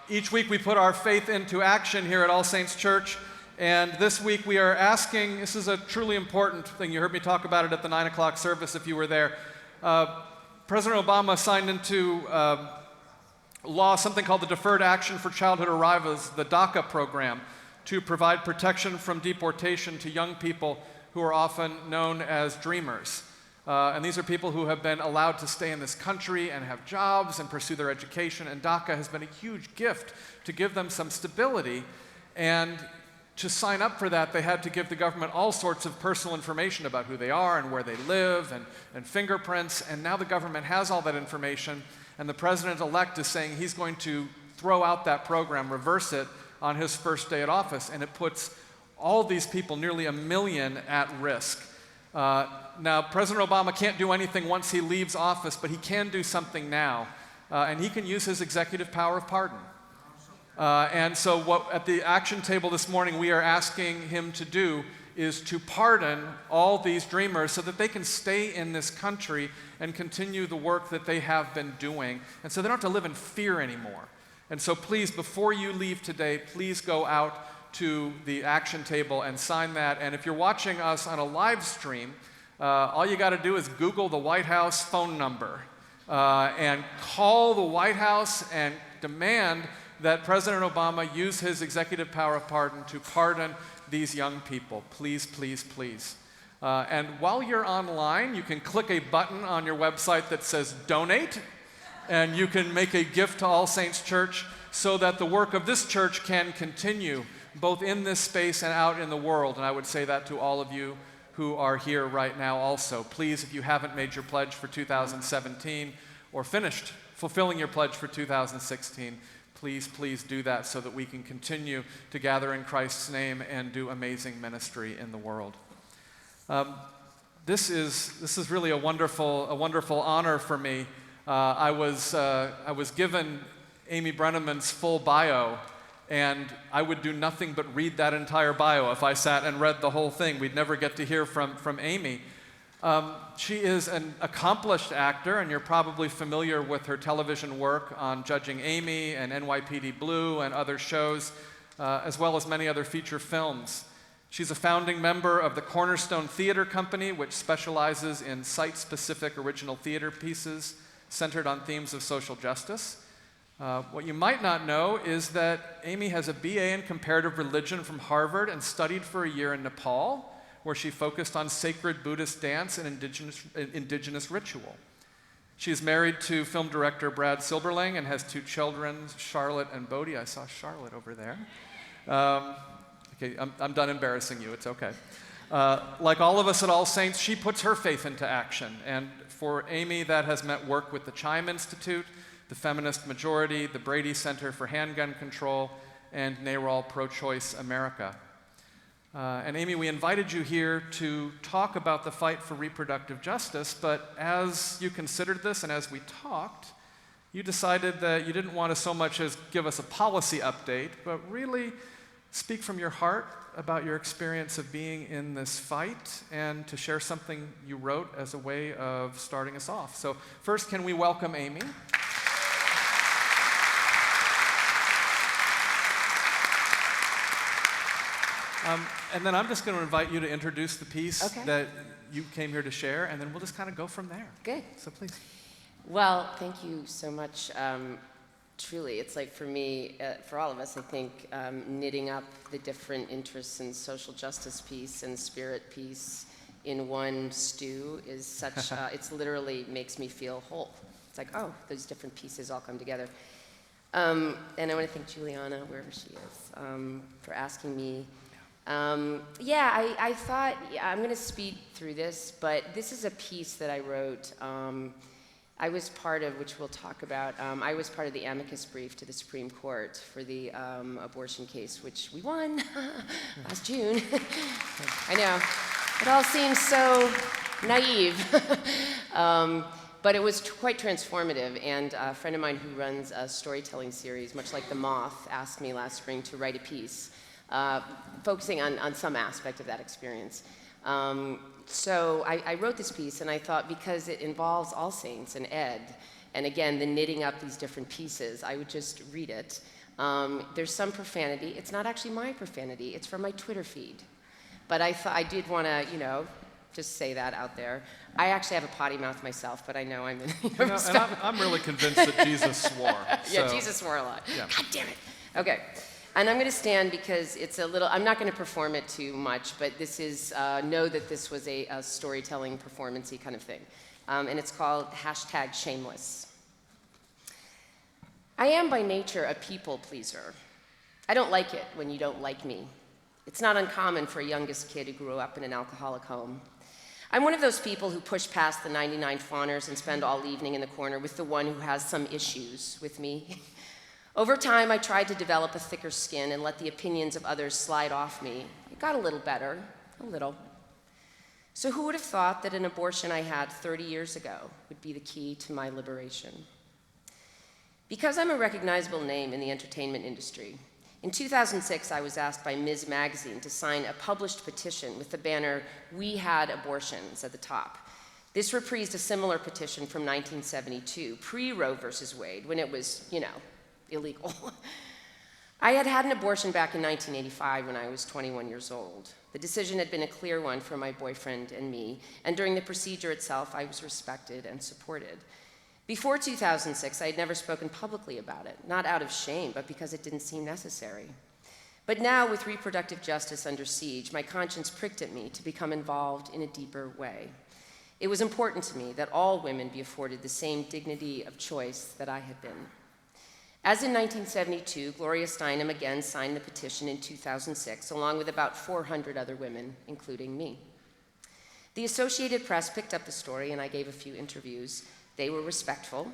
Each week we put our faith into action here at All Saints Church, and this week we are asking, this is a truly important thing, you heard me talk about it at the 9 o'clock service if you were there. President Obama signed into law something called the Deferred Action for Childhood Arrivals, the DACA program, to provide protection from deportation to young people who are often known as dreamers. And these are people who have been allowed to stay in this country and have jobs and pursue their education, and DACA has been a huge gift to give them some stability. And to sign up for that, they had to give the government all sorts of personal information about who they are and where they live and fingerprints, and now the government has all that information, and the president-elect is saying he's going to throw out that program, reverse it, on his first day at office, and it puts all these people, nearly 1 million, at risk. Now, President Obama can't do anything once he leaves office, but he can do something now, and he can use his executive power of pardon. And so at the action table this morning we are asking him to do is to pardon all these dreamers so that they can stay in this country and continue the work that they have been doing, and so they don't have to live in fear anymore. And so please, before you leave today, please go out to the action table and sign that. And if you're watching us on a live stream, all you got to do is Google the White House phone number and call the White House and demand that President Obama use his executive power of pardon to pardon these young people. Please, please, please. And while you're online, you can click a button on your website that says donate, and you can make a gift to All Saints Church so that the work of this church can continue both in this space and out in the world. And I would say that to all of you who are here right now also. Please, if you haven't made your pledge for 2017 or finished fulfilling your pledge for 2016, please, please do that so that we can continue to gather in Christ's name and do amazing ministry in the world. This is really a wonderful honor for me. I was given Amy Brenneman's full bio, and I would do nothing but read that entire bio if I sat and read the whole thing. We'd never get to hear from Amy. She is an accomplished actor, and you're probably familiar with her television work on Judging Amy and NYPD Blue and other shows, as well as many other feature films. She's a founding member of the Cornerstone Theater Company, which specializes in site-specific original theater pieces centered on themes of social justice. What you might not know is that Amy has a BA in comparative religion from Harvard and studied for a year in Nepal, where she focused on sacred Buddhist dance and indigenous ritual. She is married to film director Brad Silberling and has 2 children, Charlotte and Bodhi. I saw Charlotte over there. Okay, I'm done embarrassing you, it's okay. Like all of us at All Saints, she puts her faith into action, and for Amy that has meant work with the Chime Institute, the Feminist Majority, the Brady Center for Handgun Control, and NARAL Pro-Choice America. And Amy, we invited you here to talk about the fight for reproductive justice, but as you considered this and as we talked, you decided that you didn't want to so much as give us a policy update, but really speak from your heart about your experience of being in this fight and to share something you wrote as a way of starting us off. So first, can we welcome Amy? And then I'm just going to invite you to introduce the piece that you came here to share, and then we'll just kind of go from there. Good. So please. Well, thank you so much. Truly, it's like for me, for all of us, I think knitting up the different interests in social justice piece and spirit piece in one stew is such, it's literally makes me feel whole. It's like, oh, those different pieces all come together. And I want to thank Juliana, wherever she is, for asking me. I thought, I'm going to speed through this, but this is a piece that I wrote. I was part of, which we'll talk about, I was part of the amicus brief to the Supreme Court for the abortion case, which we won last June. I know, it all seems so naive. But it was quite transformative, and a friend of mine who runs a storytelling series, much like The Moth, asked me last spring to write a piece focusing on some aspect of that experience. So I wrote this piece, and I thought because it involves All Saints and Ed, And again, the knitting up these different pieces, I would just read it. There's some profanity. It's not actually my profanity. It's from my Twitter feed. But I did want to, just say that out there. I actually have a potty mouth myself, but I know I'm in. And I'm really convinced that Jesus swore. Yeah, Jesus swore a lot. Yeah. God damn it. Okay. And I'm going to stand because it's a little, I'm not going to perform it too much, but this is, know that this was a storytelling, performance-y kind of thing. And it's called #Shameless. I am by nature a people pleaser. I don't like it when you don't like me. It's not uncommon for a youngest kid who grew up in an alcoholic home. I'm one of those people who push past the 99 fawners and spend all evening in the corner with the one who has some issues with me. Over time, I tried to develop a thicker skin and let the opinions of others slide off me. It got a little better, a little. So who would have thought that an abortion I had 30 years ago would be the key to my liberation? Because I'm a recognizable name in the entertainment industry, in 2006, I was asked by Ms. Magazine to sign a published petition with the banner, "We Had Abortions," at the top. This reprised a similar petition from 1972, pre-Roe versus Wade, when it was, illegal. I had had an abortion back in 1985 when I was 21 years old. The decision had been a clear one for my boyfriend and me, and during the procedure itself, I was respected and supported. Before 2006, I had never spoken publicly about it, not out of shame, but because it didn't seem necessary. But now, with reproductive justice under siege, my conscience pricked at me to become involved in a deeper way. It was important to me that all women be afforded the same dignity of choice that I had been. As in 1972, Gloria Steinem again signed the petition in 2006, along with about 400 other women, including me. The Associated Press picked up the story, and I gave a few interviews. They were respectful.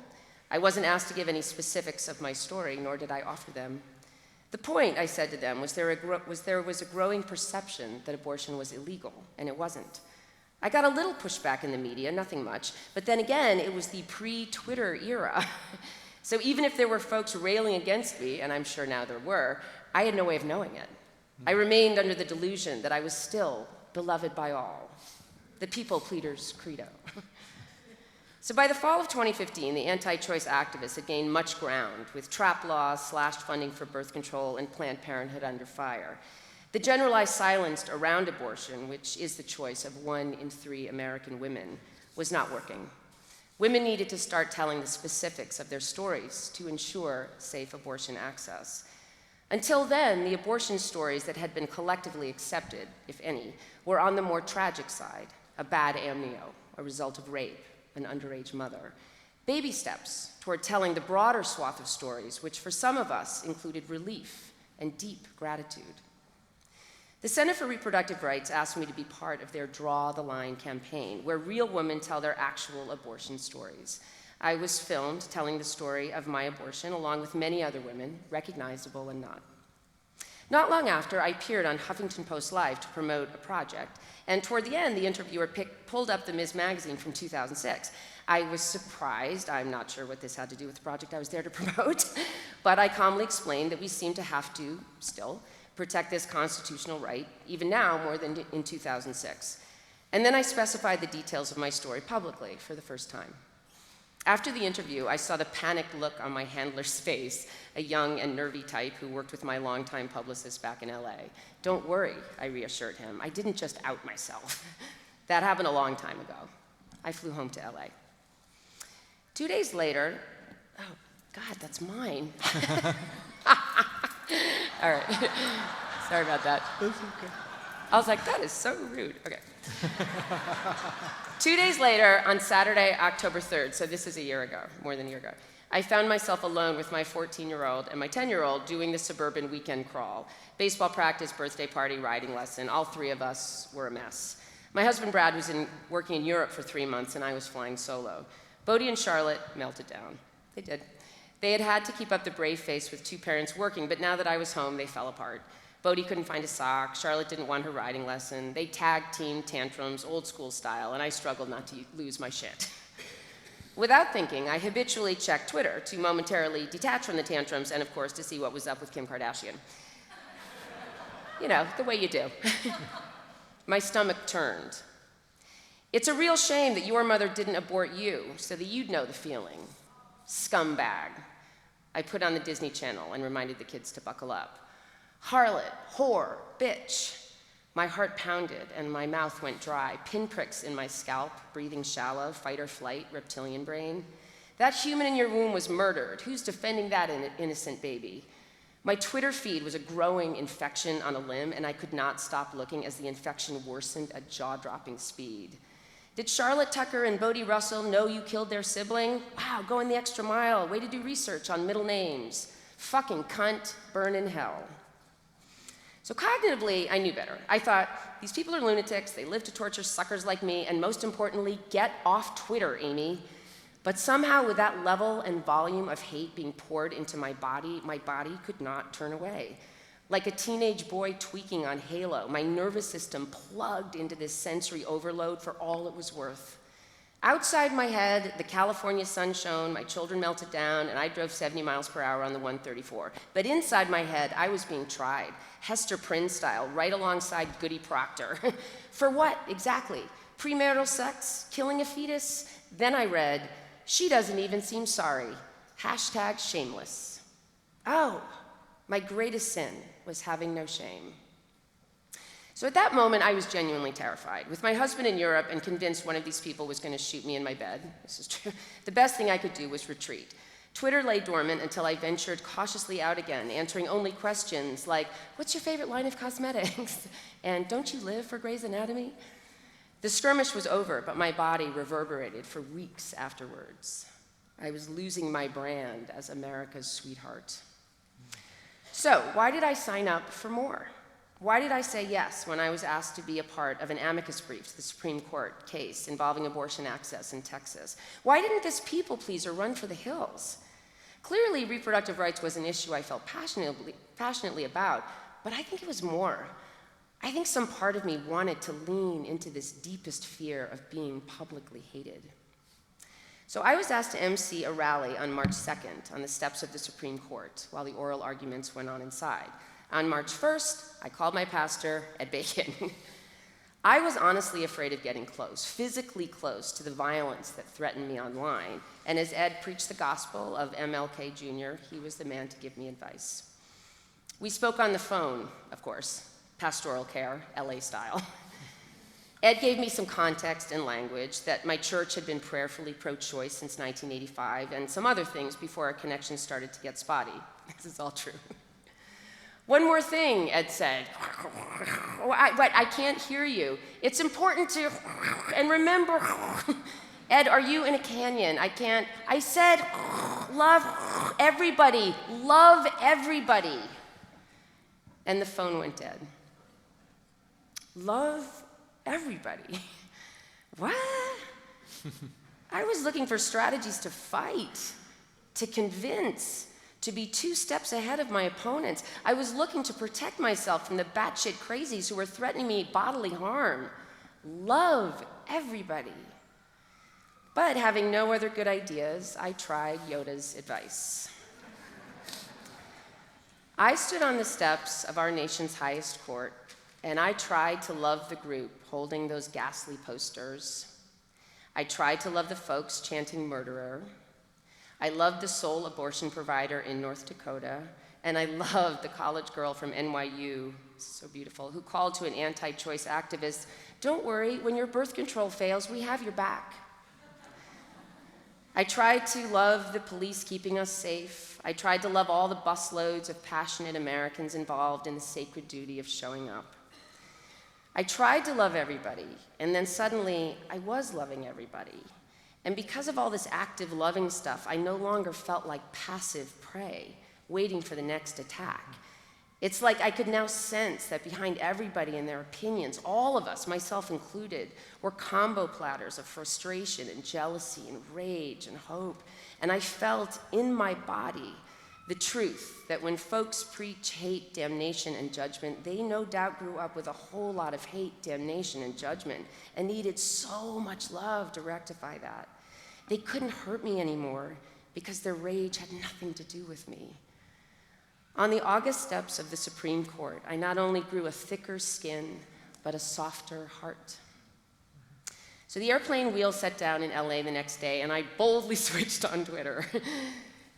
I wasn't asked to give any specifics of my story, nor did I offer them. The point, I said to them, was there was a growing perception that abortion was illegal, and it wasn't. I got a little pushback in the media, nothing much, but then again, it was the pre-Twitter era. So even if there were folks railing against me, and I'm sure now there were, I had no way of knowing it. I remained under the delusion that I was still beloved by all. The people pleader's credo. So by the fall of 2015, the anti-choice activists had gained much ground, with trap laws, slashed funding for birth control, and Planned Parenthood under fire. The generalized silence around abortion, which is the choice of 1 in 3 American women, was not working. Women needed to start telling the specifics of their stories to ensure safe abortion access. Until then, the abortion stories that had been collectively accepted, if any, were on the more tragic side: a bad amnio, a result of rape, an underage mother. Baby steps toward telling the broader swath of stories, which for some of us included relief and deep gratitude. The Center for Reproductive Rights asked me to be part of their Draw the Line campaign, where real women tell their actual abortion stories. I was filmed telling the story of my abortion, along with many other women, recognizable and not. Not long after, I appeared on Huffington Post Live to promote a project, and toward the end, the interviewer pulled up the Ms. Magazine from 2006. I was surprised. I'm not sure what this had to do with the project I was there to promote, but I calmly explained that we seem to have to, still, protect this constitutional right, even now more than in 2006. And then I specified the details of my story publicly for the first time. After the interview, I saw the panicked look on my handler's face, a young and nervy type who worked with my longtime publicist back in LA. Don't worry, I reassured him. I didn't just out myself. That happened a long time ago. I flew home to LA. 2 days later, oh, God, that's mine. All right, sorry about that. That's okay. I was like, that is so rude. Okay. 2 days later, on Saturday, October 3rd, so this is a year ago, more than a year ago, I found myself alone with my 14-year-old and my 10-year-old doing the suburban weekend crawl. Baseball practice, birthday party, riding lesson. All 3 of us were a mess. My husband, Brad, was working in Europe for 3 months, and I was flying solo. Bodie and Charlotte melted down. They did. They had had to keep up the brave face with 2 parents working, but now that I was home, they fell apart. Bodie couldn't find a sock. Charlotte didn't want her riding lesson. They tag-team tantrums, old school style, and I struggled not to lose my shit. Without thinking, I habitually checked Twitter to momentarily detach from the tantrums and, of course, to see what was up with Kim Kardashian. You know, the way you do. My stomach turned. It's a real shame that your mother didn't abort you so that you'd know the feeling. scumbag. I put on the Disney Channel and reminded the kids to buckle up. Harlot, whore, bitch. My heart pounded and my mouth went dry, pinpricks in my scalp, breathing shallow, fight or flight, reptilian brain. That human in your womb was murdered. Who's defending that innocent baby? My Twitter feed was a growing infection on a limb, and I could not stop looking as the infection worsened at jaw-dropping speed. Did Charlotte Tucker and Bodie Russell know you killed their sibling? Wow, going the extra mile. Way to do research on middle names. Fucking cunt, burn in hell. So cognitively, I knew better. I thought, these people are lunatics, they live to torture suckers like me, and most importantly, get off Twitter, Amy. But somehow with that level and volume of hate being poured into my body could not turn away. Like a teenage boy tweaking on Halo, my nervous system plugged into this sensory overload for all it was worth. Outside my head, the California sun shone, my children melted down, and I drove 70 miles per hour on the 134. But inside my head, I was being tried, Hester Prynne style, right alongside Goody Proctor. For what, exactly? Premarital sex? Killing a fetus? Then I read, she doesn't even seem sorry. #shameless. Oh, my greatest sin was having no shame. So at that moment, I was genuinely terrified. With my husband in Europe and convinced one of these people was going to shoot me in my bed, this is true, the best thing I could do was retreat. Twitter lay dormant until I ventured cautiously out again, answering only questions like, what's your favorite line of cosmetics? And don't you live for Grey's Anatomy? The skirmish was over, but my body reverberated for weeks afterwards. I was losing my brand as America's sweetheart. So, why did I sign up for more? Why did I say yes when I was asked to be a part of an amicus brief to the Supreme Court case involving abortion access in Texas? Why didn't this people pleaser run for the hills? Clearly, reproductive rights was an issue I felt passionately about, but I think it was more. I think some part of me wanted to lean into this deepest fear of being publicly hated. So I was asked to MC a rally on March 2nd on the steps of the Supreme Court while the oral arguments went on inside. On March 1st, I called my pastor, Ed Bacon. I was honestly afraid of getting close, physically close to the violence that threatened me online. And as Ed preached the gospel of MLK Jr., he was the man to give me advice. We spoke on the phone, of course, pastoral care, LA style. Ed gave me some context and language that my church had been prayerfully pro-choice since 1985, and some other things before our connection started to get spotty. This is all true. One more thing, Ed said. But I can't hear you. It's important to, and remember, Ed, are you in a canyon? I said, love everybody, love everybody. And the phone went dead. Love everybody. What? I was looking for strategies to fight, to convince, to be 2 steps ahead of my opponents. I was looking to protect myself from the batshit crazies who were threatening me bodily harm. Love everybody. But having no other good ideas, I tried Yoda's advice. I stood on the steps of our nation's highest court, and I tried to love the group holding those ghastly posters. I tried to love the folks chanting murderer. I loved the sole abortion provider in North Dakota, and I loved the college girl from NYU, so beautiful, who called to an anti-choice activist, don't worry, when your birth control fails, we have your back. I tried to love the police keeping us safe. I tried to love all the busloads of passionate Americans involved in the sacred duty of showing up. I tried to love everybody, and then suddenly I was loving everybody. And because of all this active loving stuff, I no longer felt like passive prey, waiting for the next attack. It's like I could now sense that behind everybody and their opinions, all of us, myself included, were combo platters of frustration and jealousy and rage and hope. And I felt in my body the truth that when folks preach hate, damnation, and judgment, they no doubt grew up with a whole lot of hate, damnation, and judgment and needed so much love to rectify that. They couldn't hurt me anymore because their rage had nothing to do with me. On the august steps of the Supreme Court, I not only grew a thicker skin, but a softer heart. So the airplane wheels set down in LA the next day, and I boldly switched on Twitter.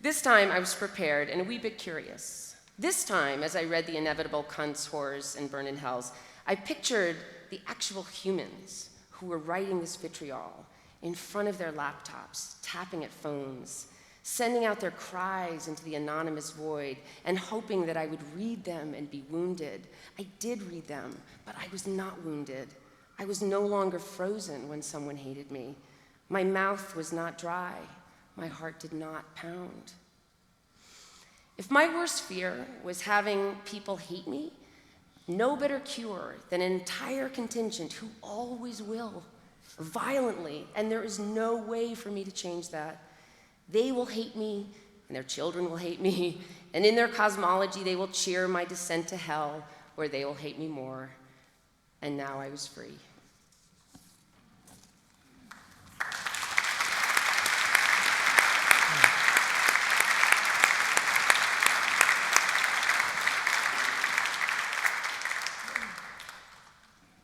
This time I was prepared and a wee bit curious. This time, as I read the inevitable cunts, whores, and burn in hells, I pictured the actual humans who were writing this vitriol in front of their laptops, tapping at phones, sending out their cries into the anonymous void, and hoping that I would read them and be wounded. I did read them, but I was not wounded. I was no longer frozen when someone hated me. My mouth was not dry. My heart did not pound. If my worst fear was having people hate me, no better cure than an entire contingent who always will, violently, and there is no way for me to change that. They will hate me, and their children will hate me, and in their cosmology they will cheer my descent to hell, where they will hate me more. And now I was free.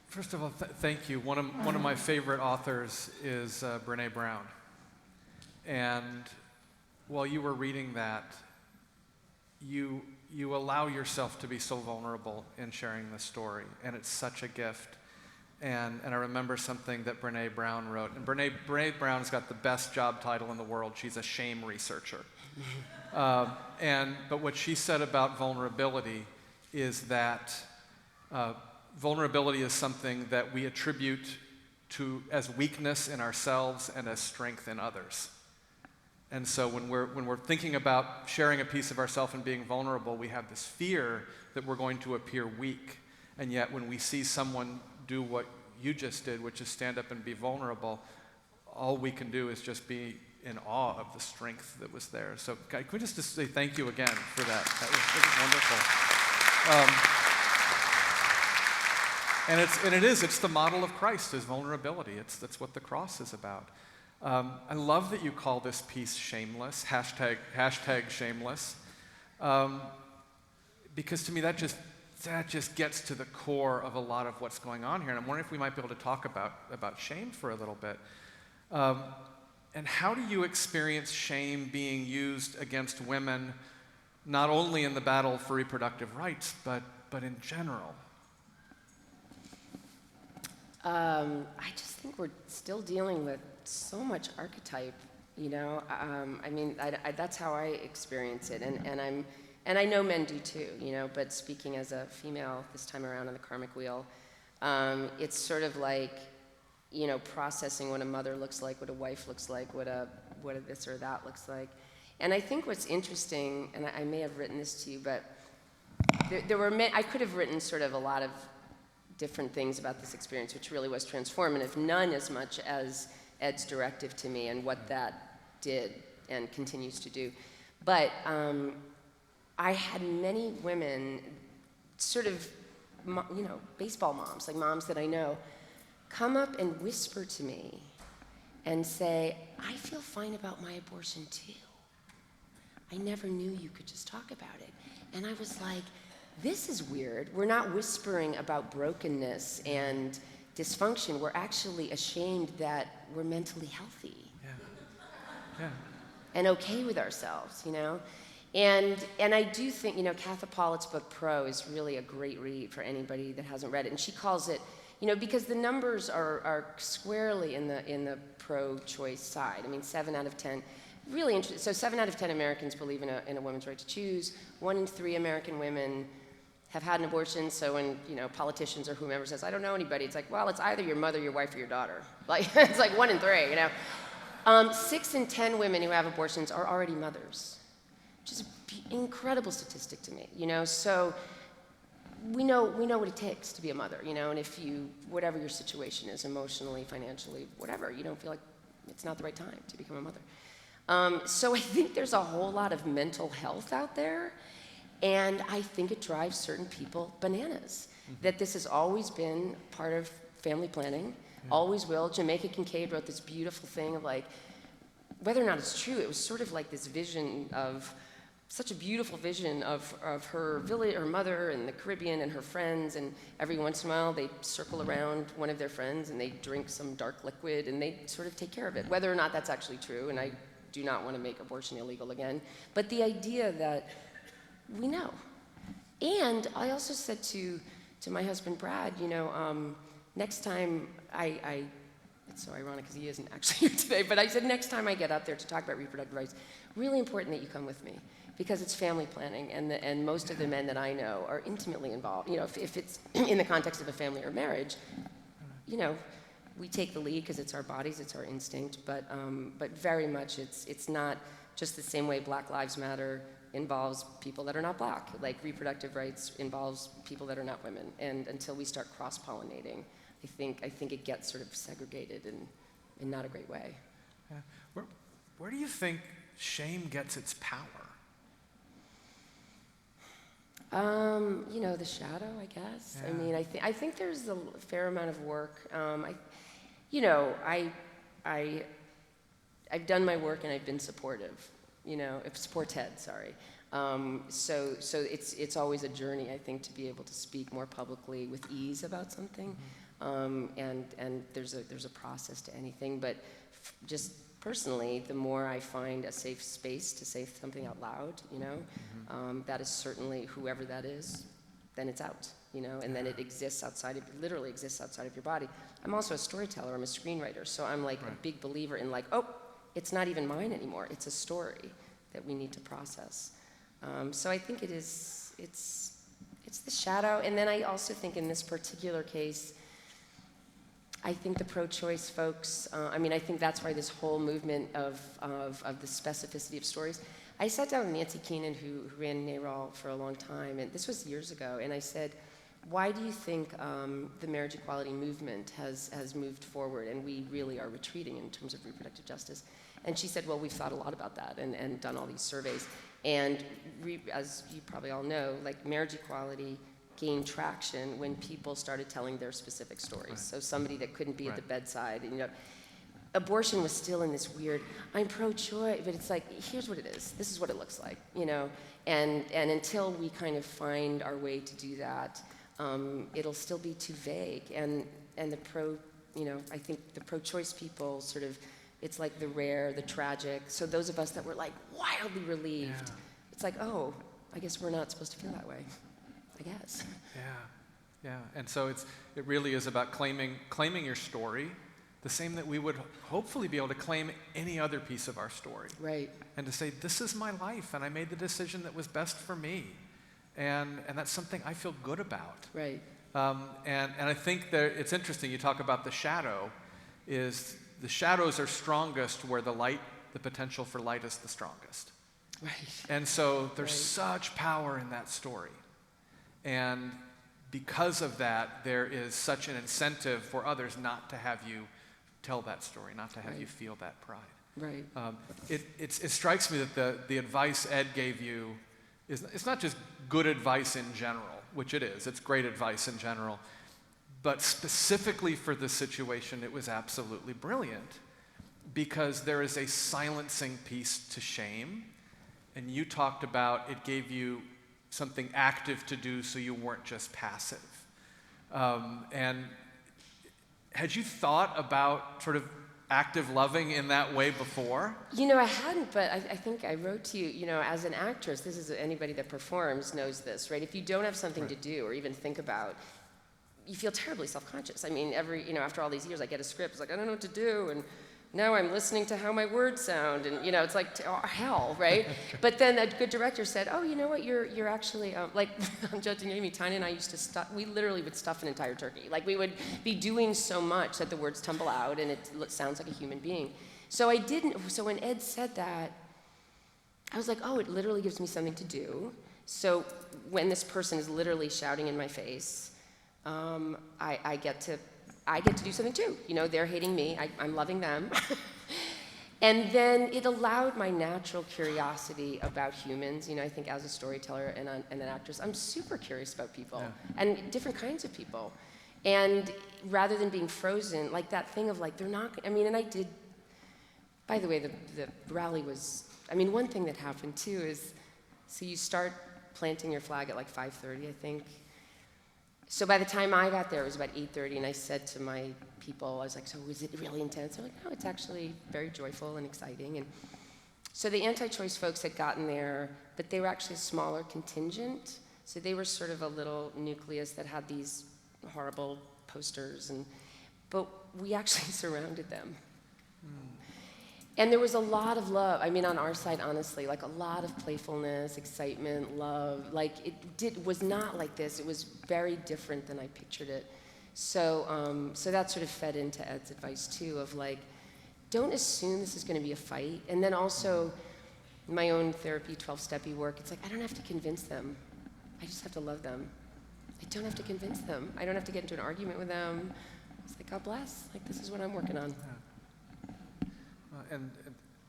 First of all, thank you. One of my favorite authors is Brene Brown. And while you were reading that, you allow yourself to be so vulnerable in sharing this story, and it's such a gift. And I remember something that Brene Brown wrote, and Brene Brown's got the best job title in the world. She's a shame researcher. But what she said about vulnerability is that vulnerability is something that we attribute to as weakness in ourselves and as strength in others. And so when we're thinking about sharing a piece of ourselves and being vulnerable, we have this fear that we're going to appear weak. And yet when we see someone do what you just did, which is stand up and be vulnerable, all we can do is just be in awe of the strength that was there. So can we just say thank you again for that? It was wonderful. It's the model of Christ, is vulnerability. That's what the cross is about. I love that you call this piece shameless, hashtag shameless, because to me that just gets to the core of a lot of what's going on here. And I'm wondering if we might be able to talk about shame for a little bit. And how do you experience shame being used against women, not only in the battle for reproductive rights, but in general? I just think we're still dealing with so much archetype, you know. That's how I experience it, and I know men do too, you know. But speaking as a female this time around on the karmic wheel, it's sort of like, you know, processing what a mother looks like, what a wife looks like, what a this or that looks like. And I think what's interesting, and I may have written this to you, but there were I could have written sort of a lot of different things about this experience, which really was transformative, none as much as Ed's directive to me and what that did and continues to do. But I had many women, sort of, you know, baseball moms, like moms that I know, come up and whisper to me and say, I feel fine about my abortion too. I never knew you could just talk about it. And I was like, this is weird. We're not whispering about brokenness and dysfunction. We're actually ashamed that we're mentally healthy. Yeah. And okay with ourselves, you know? And I do think, you know, Katha Pollitt's book Pro is really a great read for anybody that hasn't read it. And she calls it, you know, because the numbers are squarely in the pro-choice side. I mean, 7 out of 10. Really interesting. So 7 out of 10 Americans believe in a woman's right to choose. 1 in 3 American women have had an abortion. So when, you know, politicians or whomever says, I don't know anybody, it's like, well, it's either your mother, your wife, or your daughter. Like, it's like 1 in 3, you know. 6 in 10 women who have abortions are already mothers, which is an incredible statistic to me, you know. So we know what it takes to be a mother, you know. And if you, whatever your situation is, emotionally, financially, whatever, you don't feel like it's not the right time to become a mother. So I think there's a whole lot of mental health out there, and I think it drives certain people bananas. Mm-hmm. That this has always been part of family planning, always will. Jamaica Kincaid wrote this beautiful thing of like, whether or not it's true, it was sort of like this vision of such a beautiful vision of her village, her mother in the Caribbean and her friends, and every once in a while they circle around one of their friends and they drink some dark liquid and they sort of take care of it, whether or not that's actually true, and I do not want to make abortion illegal again, but the idea that we know. And I also said to my husband Brad, next time it's so ironic because he isn't actually here today, but I said next time I get up there to talk about reproductive rights, really important that you come with me, because it's family planning, and most of the men that I know are intimately involved. If it's in the context of a family or marriage, we take the lead because it's our bodies, it's our instinct, but very much it's not just the same way Black Lives Matter involves people that are not black, like reproductive rights involves people that are not women, and until we start cross-pollinating, I think it gets sort of segregated in not a great way. Yeah. Where do you think shame gets its power? The shadow, I guess. Yeah. I mean, I think there's a fair amount of work. I've done my work and I've been supportive. Supported, sorry. So it's always a journey, I think, to be able to speak more publicly with ease about something. And there's a process to anything, but just personally, the more I find a safe space to say something out loud, that is certainly, whoever that is, then it's out, and then it literally exists outside of your body. I'm also a storyteller, I'm a screenwriter, so I'm like a big believer in it's not even mine anymore, it's a story that we need to process. So I think it's the shadow, and then I also think in this particular case, I think the pro-choice folks, I think that's why this whole movement of the specificity of stories. I sat down with Nancy Keenan, who ran NARAL for a long time, and this was years ago, and I said, why do you think the marriage equality movement has moved forward and we really are retreating in terms of reproductive justice? And she said, well, we've thought a lot about that and done all these surveys. And as you probably all know, marriage equality gained traction when people started telling their specific stories. Right. So somebody that couldn't be at the bedside, abortion was still in this weird, I'm pro-choice, but it's here's what it is. This is what it looks like, And until we kind of find our way to do that, it'll still be too vague. And the I think the pro-choice people sort of, it's like the rare, the tragic. So those of us that were wildly relieved, it's oh, I guess we're not supposed to feel that way. I guess. Yeah. And so it really is about claiming your story, the same that we would hopefully be able to claim any other piece of our story. Right. And to say, this is my life, and I made the decision that was best for me, and that's something I feel good about. Right. And I think that it's interesting. You talk about the shadow. Is the shadows are strongest where the potential for light is the strongest. Right. And so there's such power in that story. And because of that, there is such an incentive for others not to have you tell that story, not to have you feel that pride. Right. It strikes me that the advice Ed gave you it's not just good advice in general, which it is. It's great advice in general. But specifically for this situation, it was absolutely brilliant because there is a silencing piece to shame. And you talked about it gave you something active to do so you weren't just passive. And had you thought about sort of active loving in that way before? I hadn't, but I think I wrote to you, as an actress, this is anybody that performs knows this, right? If you don't have something to do or even think about, you feel terribly self-conscious. I mean, after all these years, I get a script, it's I don't know what to do, and now I'm listening to how my words sound, and it's hell, right? But then a good director said, oh, you know what, you're actually, I'm judging Amy, Tyna and I used to stuff, we literally would stuff an entire turkey. We would be doing so much that the words tumble out and it sounds like a human being. So when Ed said that, I was oh, it literally gives me something to do. So when this person is literally shouting in my face, I get to do something too. They're hating me, I'm loving them. And then it allowed my natural curiosity about humans. I think as a storyteller and an actress, I'm super curious about people and different kinds of people. And rather than being frozen, that thing of they're not, and I did, by the way, the rally was, one thing that happened too is So you start planting your flag at like 5:30, I think. So by the time I got there, it was about 8:30, and I said to my people, I was like, so is it really intense? They're like, no, it's actually very joyful and exciting. And so the anti-choice folks had gotten there, but they were actually a smaller contingent. So they were sort of a little nucleus that had these horrible posters, but we actually surrounded them. And there was a lot of love. I mean, on our side, honestly, like a lot of playfulness, excitement, love. Like was not like this. It was very different than I pictured it. So, so that sort of fed into Ed's advice too, of like, don't assume this is going to be a fight. And then also, my own therapy, 12-steppy work. It's like I don't have to convince them. I just have to love them. I don't have to convince them. I don't have to get into an argument with them. It's like, God bless. Like this is what I'm working on. And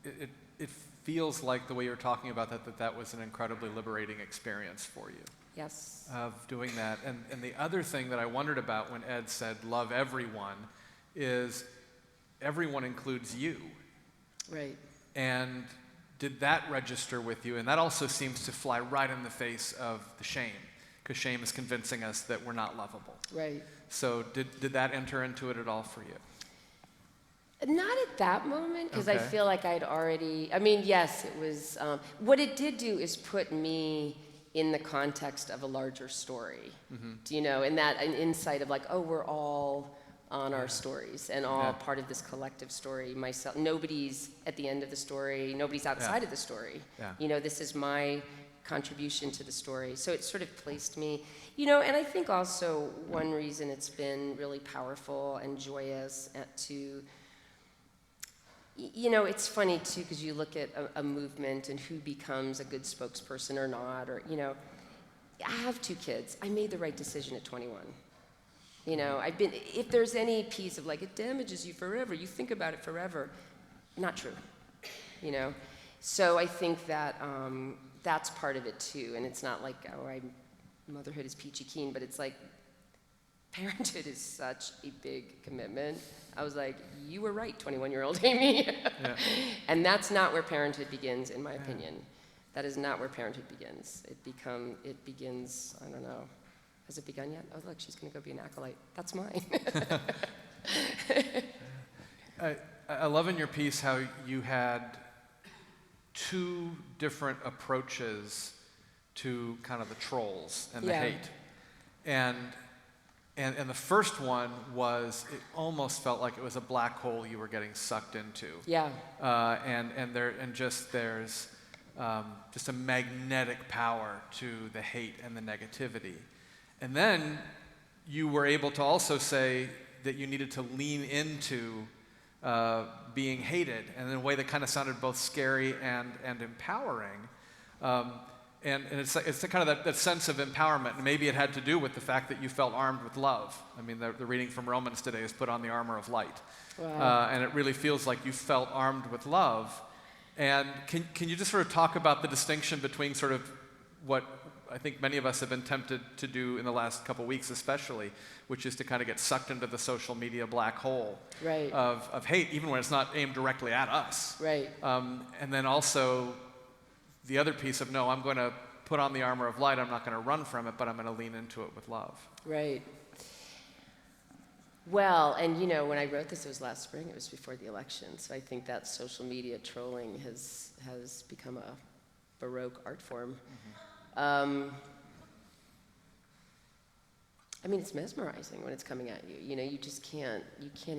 it feels like the way you're talking about that was an incredibly liberating experience for you. Yes. Of doing that. And the other thing that I wondered about when Ed said love everyone is everyone includes you. Right. And did that register with you? And that also seems to fly right in the face of the shame, because shame is convincing us that we're not lovable. Right. So did that enter into it at all for you? Not at that moment, because Okay. I feel like I'd already, I mean, yes, it was, what it did do is put me in the context of a larger story, do you know, and that an insight of like, oh, we're all on our stories and all part of this collective story. Myself, nobody's at the end of the story, nobody's outside of the story. You know, this is my contribution to the story. So it sort of placed me, you know, and I think also one reason it's been really powerful and joyous to, you know, it's funny too, because you look at a movement and who becomes a good spokesperson or not, or, you know, I have 2 kids. I made the right decision at 21. You know, if there's any piece of like, it damages you forever, you think about it forever, not true, you know? So I think that that's part of it too, and it's not like, oh, motherhood is peachy keen, but it's like, parenthood is such a big commitment. I was like, you were right, 21-year-old Amy. And that's not where parenthood begins, in my opinion. That is not where parenthood begins. It begins, I don't know. Has it begun yet? Oh, look, she's going to go be an acolyte. That's mine. I love in your piece how you had 2 different approaches to kind of the trolls and the hate. And the first one was, it almost felt like it was a black hole you were getting sucked into. Yeah. There's just a magnetic power to the hate and the negativity. And then you were able to also say that you needed to lean into being hated, and in a way that kind of sounded both scary and empowering. And it's kind of that sense of empowerment. And maybe it had to do with the fact that you felt armed with love. I mean, the reading from Romans today is put on the armor of light. Wow. And it really feels like you felt armed with love. And can you just sort of talk about the distinction between sort of what I think many of us have been tempted to do in the last couple weeks especially, which is to kind of get sucked into the social media black hole of hate, even when it's not aimed directly at us. Right. And then also the other piece of, no, I'm going to put on the armor of light, I'm not going to run from it, but I'm going to lean into it with love. Right. Well, and you know, when I wrote this, it was last spring, it was before the election, so I think that social media trolling has become a Baroque art form. I mean, it's mesmerizing when it's coming at you. You know, you can't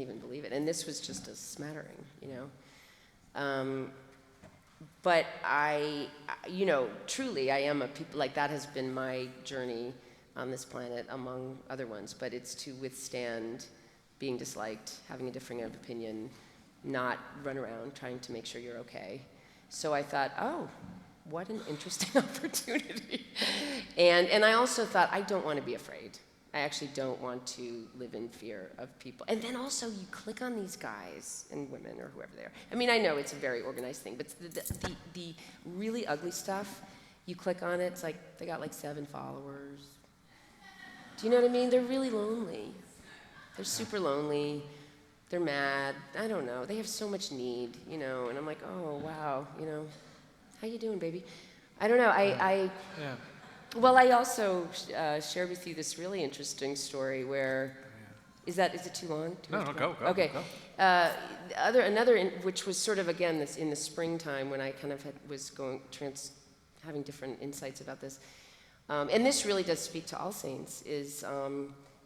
even believe it. And this was just a smattering, you know. But you know, truly, I am like that has been my journey on this planet, among other ones. But it's to withstand being disliked, having a differing of opinion, not run around trying to make sure you're okay. So I thought, oh, what an interesting opportunity. And I also thought, I don't want to be afraid. I actually don't want to live in fear of people. And then also you click on these guys and women or whoever they are. I mean, I know it's a very organized thing, but the really ugly stuff, you click on it, it's like they got like 7 followers. Do you know what I mean? They're really lonely. They're super lonely. They're mad. I don't know. They have so much need, you know. And I'm like, oh, wow, you know. How you doing, baby? I don't know. Yeah. Well, I also shared with you this really interesting story where, is it too long? No, go. Okay. Go. Which was sort of, again, this in the springtime when I kind of was having different insights about this. And this really does speak to All Saints,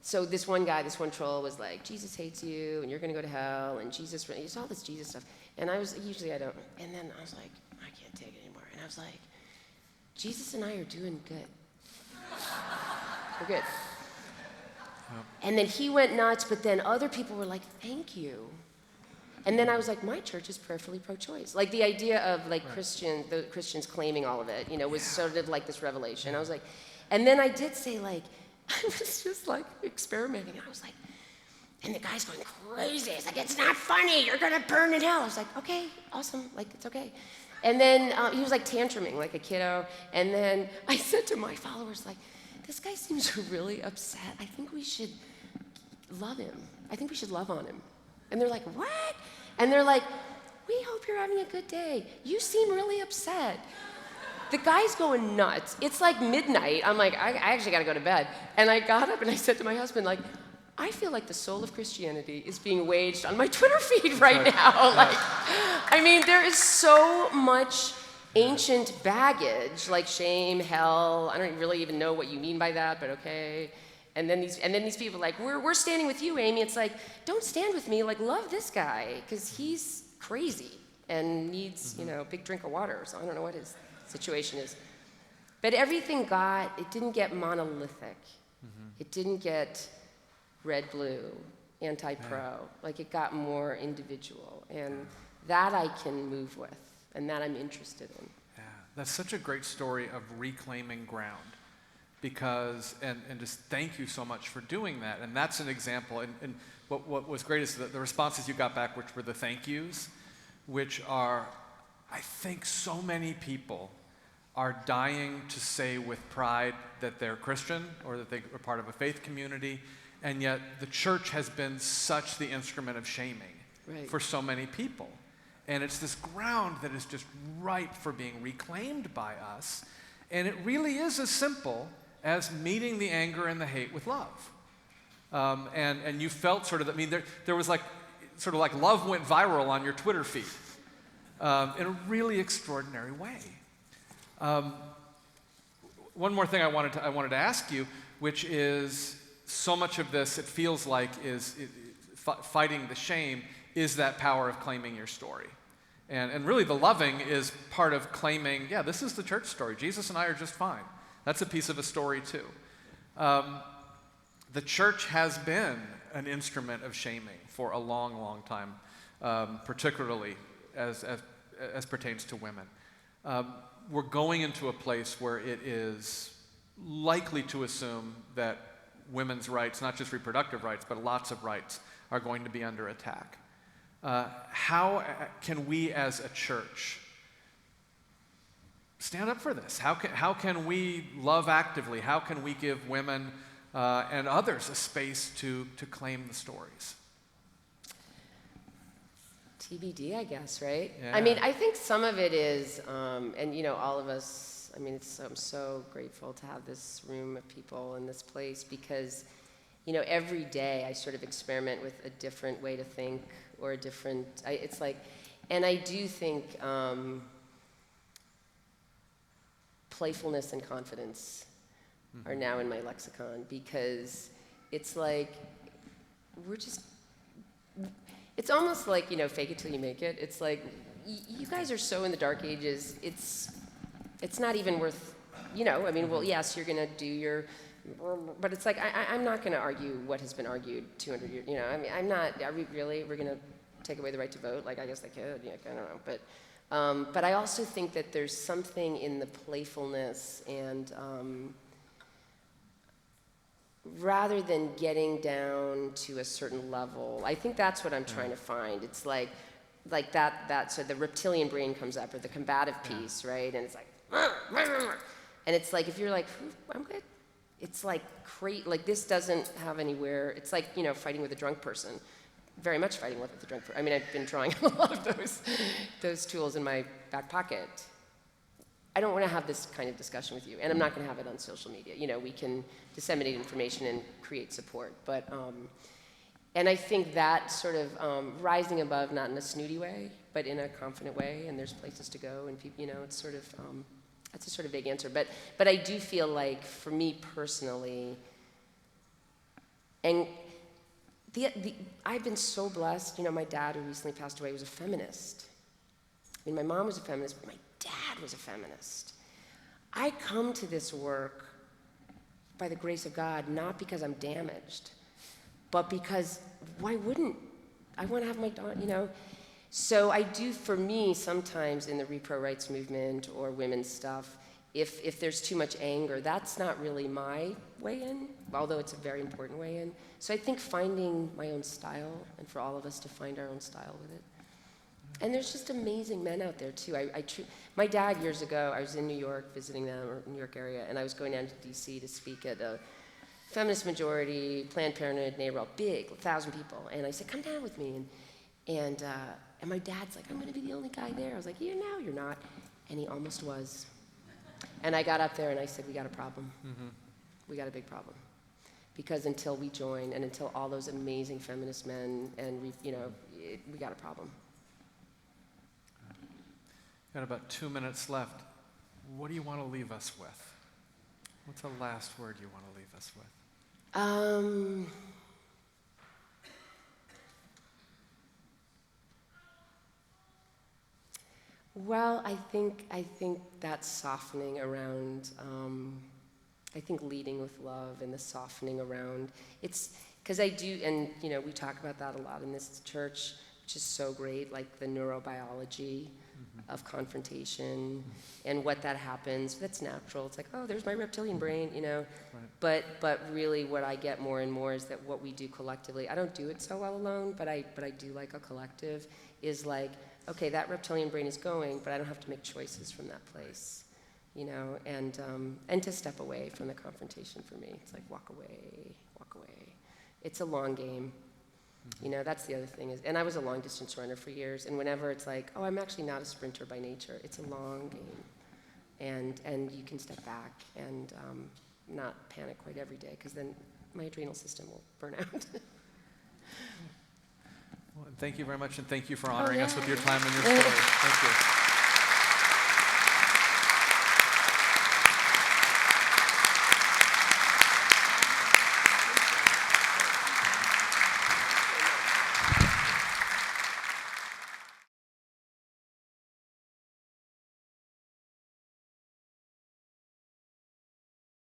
so this one troll was like, Jesus hates you, and you're going to go to hell, and it's all this Jesus stuff. And I was, usually I don't, and then I was like, I can't take it anymore. And I was like, Jesus and I are doing good. We're good. And then he went nuts, but then other people were like, thank you. And then I was like, my church is prayerfully pro-choice. Like the idea of like the Christians claiming all of it, was sort of like this revelation. I was like, and then I did say like, I was just like experimenting. I was like, and the guy's going crazy. It's like, it's not funny. You're going to burn in hell. I was like, okay, awesome. Like, it's okay. And then he was like tantruming like a kiddo. And then I said to my followers, like, this guy seems really upset. I think we should love him. I think we should love on him. And they're like, what? And they're like, we hope you're having a good day. You seem really upset. The guy's going nuts. It's like midnight. I'm like, I actually got to go to bed. And I got up and I said to my husband, like, I feel like the soul of Christianity is being waged on my Twitter feed right now. Like, I mean, there is so much ancient baggage, like shame, hell. I don't really even know what you mean by that, but okay. And then these people are like, we're standing with you, Amy. It's like, don't stand with me. Like, love this guy because he's crazy and needs, a big drink of water. So I don't know what his situation is. But everything it didn't get monolithic. It didn't get red-blue, anti-pro. Like, it got more individual. And that I can move with, and that I'm interested in. Yeah, that's such a great story of reclaiming ground. Because, and just thank you so much for doing that. And that's an example. And what was great is the responses you got back, which were the thank yous, which are, I think so many people are dying to say with pride that they're Christian or that they are part of a faith community. And yet the church has been such the instrument of shaming for so many people. And it's this ground that is just ripe for being reclaimed by us. And it really is as simple as meeting the anger and the hate with love. And you felt sort of, there was like, sort of like love went viral on your Twitter feed in a really extraordinary way. One more thing I wanted to ask you, which is so much of this, it feels like, is fighting the shame, is that power of claiming your story. And really the loving is part of claiming, yeah, this is the church story. Jesus and I are just fine. That's a piece of a story too. The church has been an instrument of shaming for a long, long time, particularly as pertains to women. We're going into a place where it is likely to assume that women's rights, not just reproductive rights, but lots of rights, are going to be under attack. How can we as a church stand up for this? How can we love actively? How can we give women and others a space to claim the stories? TBD, I guess, right? Yeah. I mean, I think some of it is, and all of us, I'm so grateful to have this room of people in this place because, every day I sort of experiment with a different way to think or a different, and I do think playfulness and confidence are now in my lexicon because it's like, it's almost like, fake it till you make it. It's like, you guys are so in the dark ages, it's not even worth, well, yes, you're gonna do your, but it's like, I'm not gonna argue what has been argued 200 years, I'm not, we're gonna take away the right to vote? Like, I guess they could, I don't know, but I also think that there's something in the playfulness and, rather than getting down to a certain level, I think that's what I'm trying to find. It's like that, so the reptilian brain comes up, or the combative piece, right? And it's like, and it's like, if you're like, I'm good, it's like, like this doesn't have anywhere, it's like, fighting with a drunk person. Very much fighting with a drunk person. I've been drawing a lot of those tools in my back pocket. I don't want to have this kind of discussion with you, and I'm not going to have it on social media. You know, we can disseminate information and create support, but, and I think that sort of rising above, not in a snooty way, but in a confident way, and there's places to go, and people, you know, it's sort of, that's a sort of vague answer, but I do feel like, for me personally, and I've been so blessed. You know, my dad, who recently passed away, was a feminist. I mean, my mom was a feminist, but my dad was a feminist. I come to this work by the grace of God, not because I'm damaged, but because why wouldn't I want to have my daughter, you know? So I do, for me, sometimes in the repro rights movement or women's stuff, if there's too much anger, that's not really my way in, although it's a very important way in. So I think finding my own style, and for all of us to find our own style with it. And there's just amazing men out there, too. My dad, years ago, I was in New York visiting them, or New York area, and I was going down to D.C. to speak at a feminist majority, Planned Parenthood, neighborhood, big, 1,000 people. And I said, come down with me. And my dad's like, I'm going to be the only guy there. I was like, yeah, no, you're not. And he almost was. And I got up there and I said, we got a problem. Mm-hmm. We got a big problem. Because until we join, and until all those amazing feminist men, and we got a problem. Got about 2 minutes left. What do you want to leave us with? What's the last word you want to leave us with? Well, I think that softening around, I think leading with love and the softening around, it's, because I do, and we talk about that a lot in this church, which is so great, like the neurobiology of confrontation and what that happens. That's natural. It's like, oh, there's my reptilian brain, Right. But really what I get more and more is that what we do collectively, I don't do it so well alone, but I do like a collective, is like, okay, that reptilian brain is going, but I don't have to make choices from that place, and to step away from the confrontation for me. It's like walk away. It's a long game. That's the other thing is, and I was a long distance runner for years, and whenever it's like, oh, I'm actually not a sprinter by nature, it's a long game. And you can step back and not panic quite every day, because then my adrenal system will burn out. Well, thank you very much, and thank you for honoring us with your time and your story. Thank you.